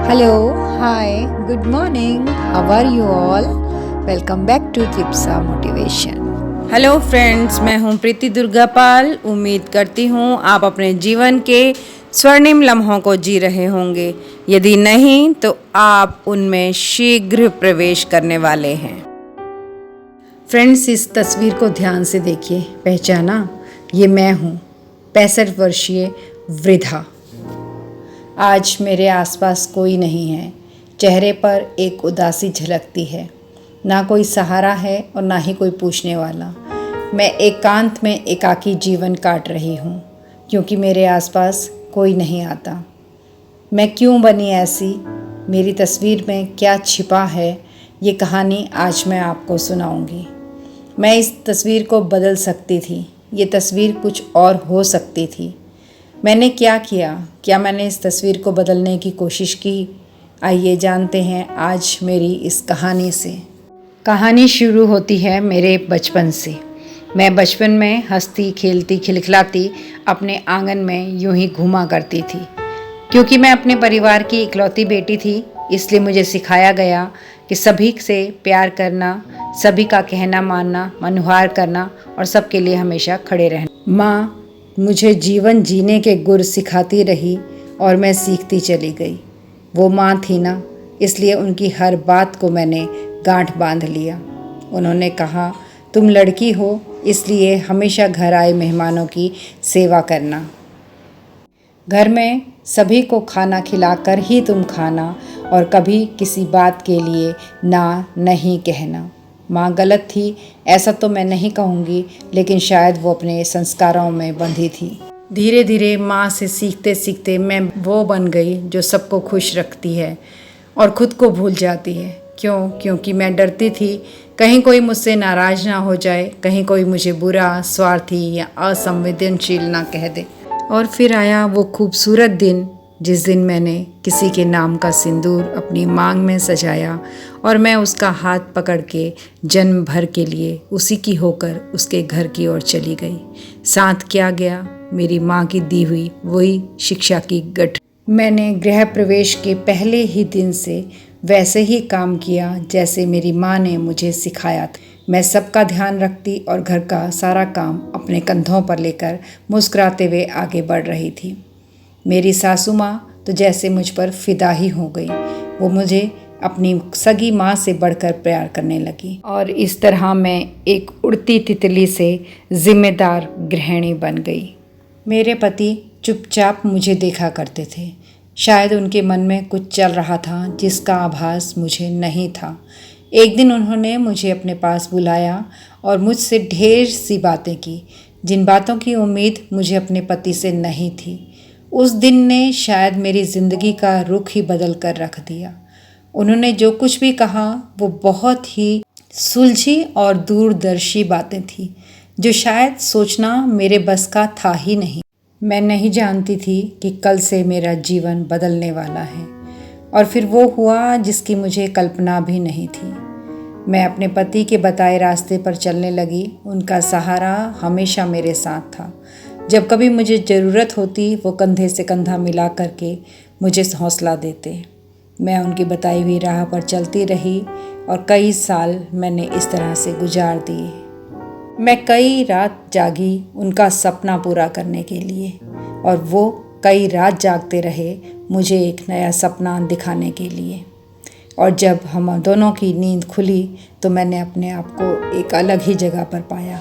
Hello, hi, good morning. How are you all? Welcome back to Tripsa Motivation. Hello friends, मैं हूं प्रीति दुर्गापाल। उम्मीद करती हूं आप अपने जीवन के स्वर्णिम लम्हों को जी रहे होंगे। यदि नहीं तो आप उनमें शीघ्र प्रवेश करने वाले हैं। फ्रेंड्स, इस तस्वीर को ध्यान से देखिए। पहचाना? ये मैं हूँ, 65 वर्षीय वृद्धा। आज मेरे आसपास कोई नहीं है। चेहरे पर एक उदासी झलकती है। ना कोई सहारा है और ना ही कोई पूछने वाला। मैं एकांत में एकाकी जीवन काट रही हूँ क्योंकि मेरे आसपास कोई नहीं आता। मैं क्यों बनी ऐसी? मेरी तस्वीर में क्या छिपा है? ये कहानी आज मैं आपको सुनाऊंगी। मैं इस तस्वीर को बदल सकती थी। ये तस्वीर कुछ और हो सकती थी। मैंने क्या किया? क्या मैंने इस तस्वीर को बदलने की कोशिश की? आइए जानते हैं आज मेरी इस कहानी से। कहानी शुरू होती है मेरे बचपन से। मैं बचपन में हंसती खेलती खिलखिलाती अपने आंगन में यूं ही घूमा करती थी। क्योंकि मैं अपने परिवार की इकलौती बेटी थी, इसलिए मुझे सिखाया गया कि सभी से प्यार करना, सभी का कहना मानना, मनुहार करना और सबके लिए हमेशा खड़े रहना। माँ मुझे जीवन जीने के गुर सिखाती रही और मैं सीखती चली गई। वो माँ थी ना, इसलिए उनकी हर बात को मैंने गांठ बांध लिया। उन्होंने कहा, तुम लड़की हो इसलिए हमेशा घर आए मेहमानों की सेवा करना। घर में सभी को खाना खिलाकर ही तुम खाना और कभी किसी बात के लिए ना नहीं कहना। माँ गलत थी ऐसा तो मैं नहीं कहूँगी, लेकिन शायद वो अपने संस्कारों में बंधी थी। धीरे धीरे माँ से सीखते सीखते मैं वो बन गई जो सबको खुश रखती है और ख़ुद को भूल जाती है। क्यों? क्योंकि मैं डरती थी कहीं कोई मुझसे नाराज़ ना हो जाए, कहीं कोई मुझे बुरा, स्वार्थी या असंवेदनशील ना कह दे। और फिर आया वो खूबसूरत दिन जिस दिन मैंने किसी के नाम का सिंदूर अपनी मांग में सजाया और मैं उसका हाथ पकड़ के जन्म भर के लिए उसी की होकर उसके घर की ओर चली गई। साथ क्या गया? मेरी माँ की दी हुई वही शिक्षा की गठ। मैंने गृह प्रवेश के पहले ही दिन से वैसे ही काम किया जैसे मेरी माँ ने मुझे सिखाया था। मैं सबका ध्यान रखती और घर का सारा काम अपने कंधों पर लेकर मुस्कुराते हुए आगे बढ़ रही थी। मेरी सासू माँ तो जैसे मुझ पर फिदा ही हो गई। वो मुझे अपनी सगी माँ से बढ़कर प्यार करने लगी और इस तरह मैं एक उड़ती तितली से जिम्मेदार गृहिणी बन गई। मेरे पति चुपचाप मुझे देखा करते थे। शायद उनके मन में कुछ चल रहा था जिसका आभास मुझे नहीं था। एक दिन उन्होंने मुझे अपने पास बुलाया और मुझसे ढेर सी बातें की, जिन बातों की उम्मीद मुझे अपने पति से नहीं थी। उस दिन ने शायद मेरी ज़िंदगी का रुख ही बदल कर रख दिया। उन्होंने जो कुछ भी कहा वो बहुत ही सुलझी और दूरदर्शी बातें थी जो शायद सोचना मेरे बस का था ही नहीं। मैं नहीं जानती थी कि कल से मेरा जीवन बदलने वाला है और फिर वो हुआ जिसकी मुझे कल्पना भी नहीं थी। मैं अपने पति के बताए रास्ते पर चलने लगी। उनका सहारा हमेशा मेरे साथ था। जब कभी मुझे ज़रूरत होती वो कंधे से कंधा मिला करके मुझे हौसला देते। मैं उनकी बताई हुई राह पर चलती रही और कई साल मैंने इस तरह से गुजार दिए। मैं कई रात जागी उनका सपना पूरा करने के लिए और वो कई रात जागते रहे मुझे एक नया सपना दिखाने के लिए। और जब हम दोनों की नींद खुली तो मैंने अपने आप को एक अलग ही जगह पर पाया,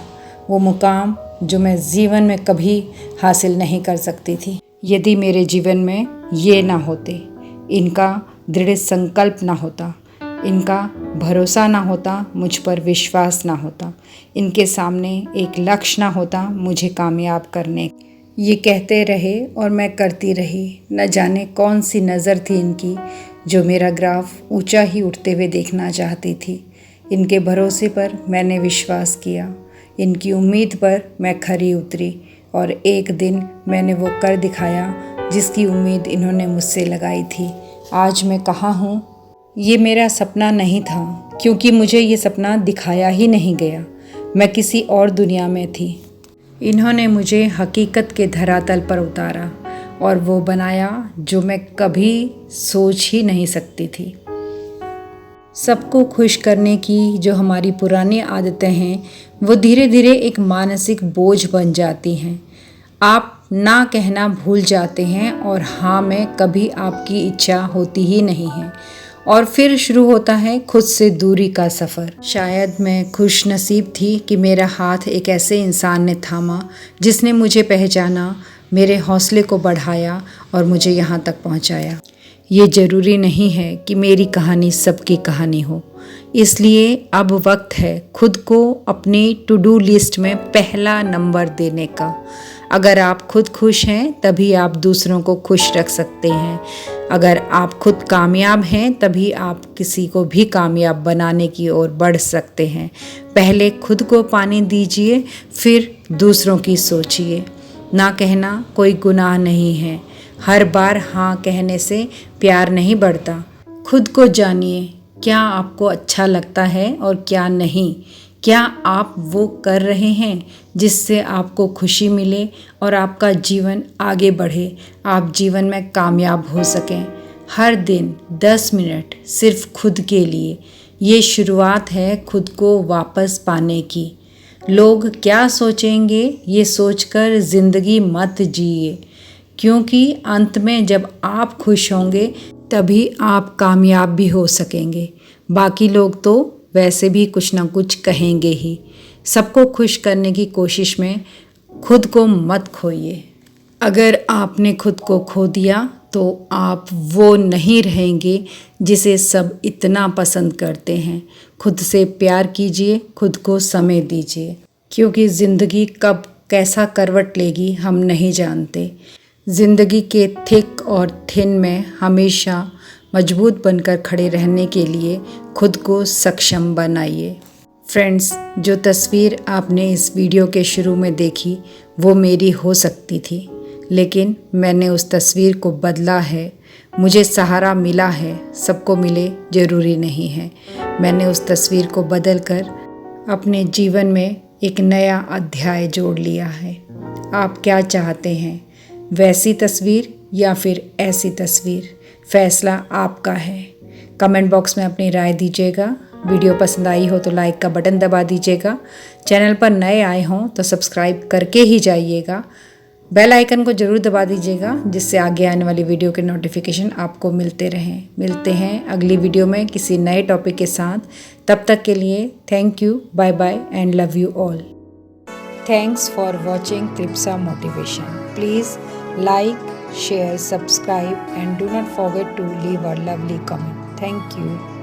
वो मुकाम जो मैं जीवन में कभी हासिल नहीं कर सकती थी। यदि मेरे जीवन में ये ना होते, इनका दृढ़ संकल्प ना होता, इनका भरोसा ना होता, मुझ पर विश्वास ना होता, इनके सामने एक लक्ष्य ना होता मुझे कामयाब करने। ये कहते रहे और मैं करती रही। न जाने कौन सी नज़र थी इनकी जो मेरा ग्राफ ऊंचा ही उठते हुए देखना चाहती थी। इनके भरोसे पर मैंने विश्वास किया, इनकी उम्मीद पर मैं खरी उतरी और एक दिन मैंने वो कर दिखाया जिसकी उम्मीद इन्होंने मुझसे लगाई थी। आज मैं कहाँ हूँ? ये मेरा सपना नहीं था क्योंकि मुझे ये सपना दिखाया ही नहीं गया। मैं किसी और दुनिया में थी। इन्होंने मुझे हकीकत के धरातल पर उतारा और वो बनाया जो मैं कभी सोच ही नहीं सकती थी। सबको खुश करने की जो हमारी पुरानी आदतें हैं वो धीरे धीरे एक मानसिक बोझ बन जाती हैं। आप ना कहना भूल जाते हैं और हाँ में कभी आपकी इच्छा होती ही नहीं है, और फिर शुरू होता है खुद से दूरी का सफ़र। शायद मैं खुश नसीब थी कि मेरा हाथ एक ऐसे इंसान ने थामा जिसने मुझे पहचाना, मेरे हौसले को बढ़ाया और मुझे यहाँ तक पहुँचाया। ये ज़रूरी नहीं है कि मेरी कहानी सबकी कहानी हो, इसलिए अब वक्त है खुद को अपनी टू डू लिस्ट में पहला नंबर देने का। अगर आप खुद खुश हैं तभी आप दूसरों को खुश रख सकते हैं। अगर आप खुद कामयाब हैं तभी आप किसी को भी कामयाब बनाने की ओर बढ़ सकते हैं। पहले खुद को पानी दीजिए, फिर दूसरों की सोचिए। ना कहना कोई गुनाह नहीं है। हर बार हाँ कहने से प्यार नहीं बढ़ता। खुद को जानिए, क्या आपको अच्छा लगता है और क्या नहीं। क्या आप वो कर रहे हैं जिससे आपको खुशी मिले और आपका जीवन आगे बढ़े, आप जीवन में कामयाब हो सकें। हर दिन 10 मिनट सिर्फ खुद के लिए, ये शुरुआत है खुद को वापस पाने की। लोग क्या सोचेंगे ये सोचकर ज़िंदगी मत जिए, क्योंकि अंत में जब आप खुश होंगे तभी आप कामयाब भी हो सकेंगे। बाकी लोग तो वैसे भी कुछ ना कुछ कहेंगे ही। सबको खुश करने की कोशिश में खुद को मत खोइए। अगर आपने खुद को खो दिया तो आप वो नहीं रहेंगे जिसे सब इतना पसंद करते हैं। खुद से प्यार कीजिए, खुद को समय दीजिए, क्योंकि ज़िंदगी कब कैसा करवट लेगी हम नहीं जानते। ज़िंदगी के थिक और थिन में हमेशा मजबूत बनकर खड़े रहने के लिए खुद को सक्षम बनाइए। फ्रेंड्स, जो तस्वीर आपने इस वीडियो के शुरू में देखी वो मेरी हो सकती थी, लेकिन मैंने उस तस्वीर को बदला है। मुझे सहारा मिला है, सबको मिले ज़रूरी नहीं है। मैंने उस तस्वीर को बदल कर अपने जीवन में एक नया अध्याय जोड़ लिया है। आप क्या चाहते हैं, वैसी तस्वीर या फिर ऐसी तस्वीर? फैसला आपका है। कमेंट बॉक्स में अपनी राय दीजिएगा। वीडियो पसंद आई हो तो लाइक का बटन दबा दीजिएगा। चैनल पर नए आए हों तो सब्सक्राइब करके ही जाइएगा। बेल आइकन को ज़रूर दबा दीजिएगा जिससे आगे आने वाली वीडियो के नोटिफिकेशन आपको मिलते रहें। मिलते हैं अगली वीडियो में किसी नए टॉपिक के साथ। तब तक के लिए thank you, bye bye and love you all. Thanks for watching Tripsa Motivation. Please like, share, subscribe and do not forget to leave a lovely comment. Thank you.